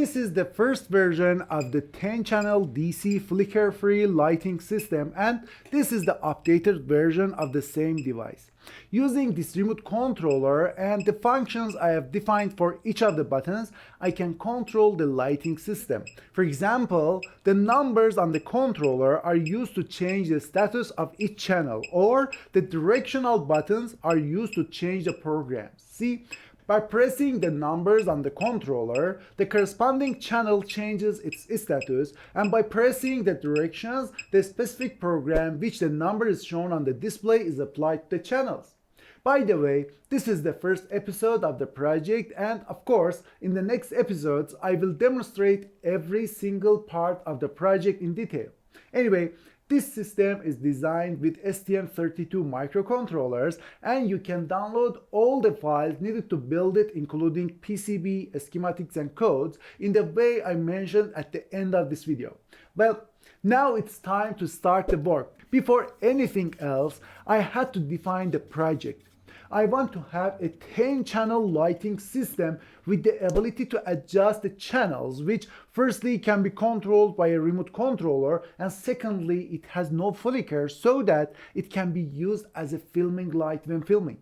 This is the first version of the 10-channel DC flicker-free lighting system, and this is the updated version of the same device. Using this remote controller and the functions I have defined for each of the buttons, I can control the lighting system. For example, the numbers on the controller are used to change the status of each channel, or the directional buttons are used to change the programs. See? By pressing the numbers on the controller, the corresponding channel changes its status, and by pressing the directions, the specific program which the number is shown on the display is applied to the channels. By the way, this is the first episode of the project, and of course, in the next episodes, I will demonstrate every single part of the project in detail. Anyway, this system is designed with STM32 microcontrollers, and you can download all the files needed to build it, including PCB, schematics, and codes, in the way I mentioned at the end of this video. Well, now it's time to start the work. Before anything else, I had to define the project. I want to have a 10-channel lighting system with the ability to adjust the channels, which firstly can be controlled by a remote controller, and secondly it has no flicker so that it can be used as a filming light when filming.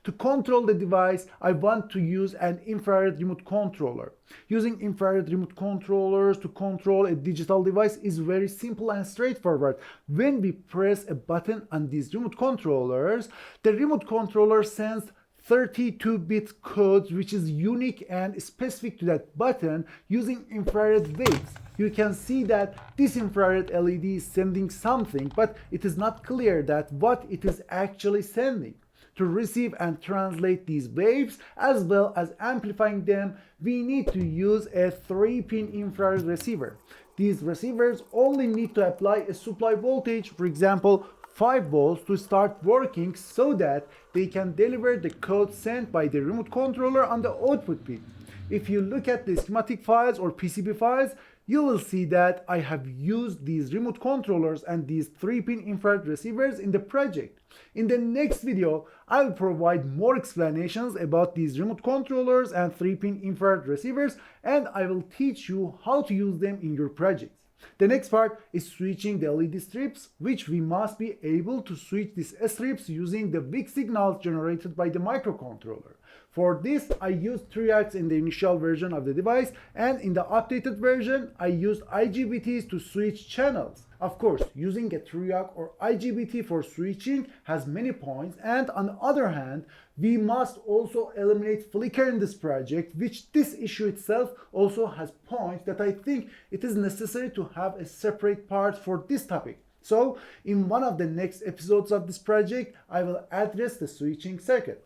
To control the device, I want to use an infrared remote controller. Using infrared remote controllers to control a digital device is very simple and straightforward. When we press a button on these remote controllers, the remote controller sends 32-bit codes which is unique and specific to that button using infrared waves. You can see that this infrared LED is sending something, but it is not clear that what it is actually sending. To receive and translate these waves, as well as amplifying them, we need to use a 3-pin infrared receiver. These receivers only need to apply a supply voltage, for example 5 volts, to start working so that they can deliver the code sent by the remote controller on the output pin. If you look at the schematic files or PCB files, you will see that I have used these remote controllers and these 3-pin infrared receivers in the project. In the next video, I will provide more explanations about these remote controllers and 3-pin infrared receivers, and I will teach you how to use them in your projects. The next part is switching the LED strips, which we must be able to switch these strips using the weak signals generated by the microcontroller. For this, I used triacs in the initial version of the device, and in the updated version, I used IGBTs to switch channels. Of course, using a triac or IGBT for switching has many points, and on the other hand, we must also eliminate flicker in this project, which this issue itself also has points that I think it is necessary to have a separate part for this topic. So, in one of the next episodes of this project, I will address the switching circuit.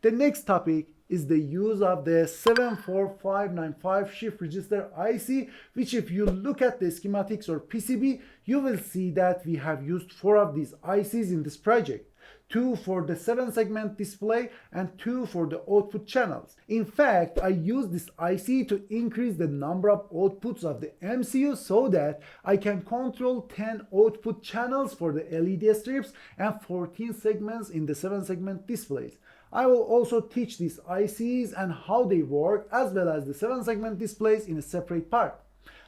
The next topic is the use of the 74595 shift register IC, which if you look at the schematics or PCB, you will see that we have used 4 of these ICs in this project. 2 for the 7-segment display and 2 for the output channels. In fact, I used this IC to increase the number of outputs of the MCU so that I can control 10 output channels for the LED strips and 14 segments in the 7-segment displays. I will also teach these ICs and how they work, as well as the 7-segment displays in a separate part.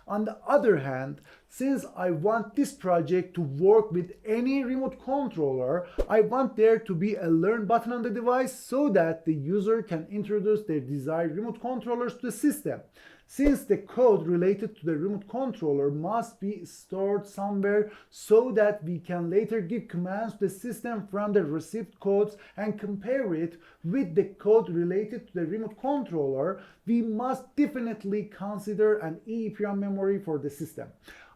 On the other hand, since I want this project to work with any remote controller, I want there to be a learn button on the device so that the user can introduce their desired remote controllers to the system. Since the code related to the remote controller must be stored somewhere so that we can later give commands to the system from the received codes and compare it with the code related to the remote controller, we must definitely consider an EEPROM memory for the system.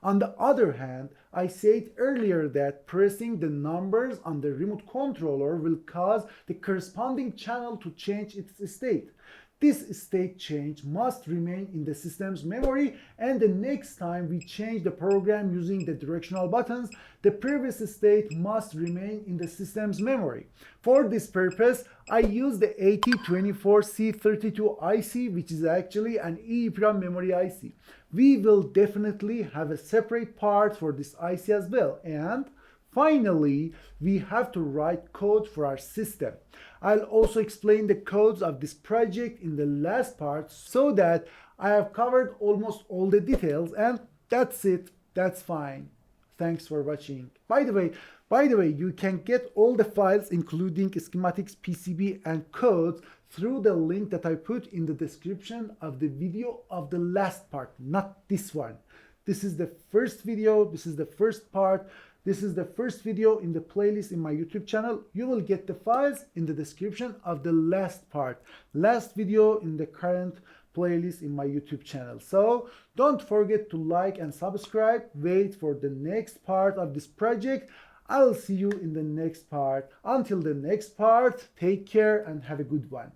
On the other hand, I said earlier that pressing the numbers on the remote controller will cause the corresponding channel to change its state. This state change must remain in the system's memory, and the next time we change the program using the directional buttons, the previous state must remain in the system's memory. For this purpose, I use the AT24C32 IC, which is actually an EEPROM memory IC. We will definitely have a separate part for this IC as well, and finally, we have to write code for our system. I'll also explain the codes of this project in the last part so that I have covered almost all the details, and that's it. That's fine. Thanks for watching. By the way, you can get all the files including schematics, PCB and codes through the link that I put in the description of the video of the last part, not this one. This is the first video, this is the first part, this is the first video in the playlist in my YouTube channel. You will get the files in the description of the last part, last video in the current playlist in my YouTube channel. So don't forget to like and subscribe. Wait for the next part of this project. I'll see you in the next part. Until the next part, take care and have a good one.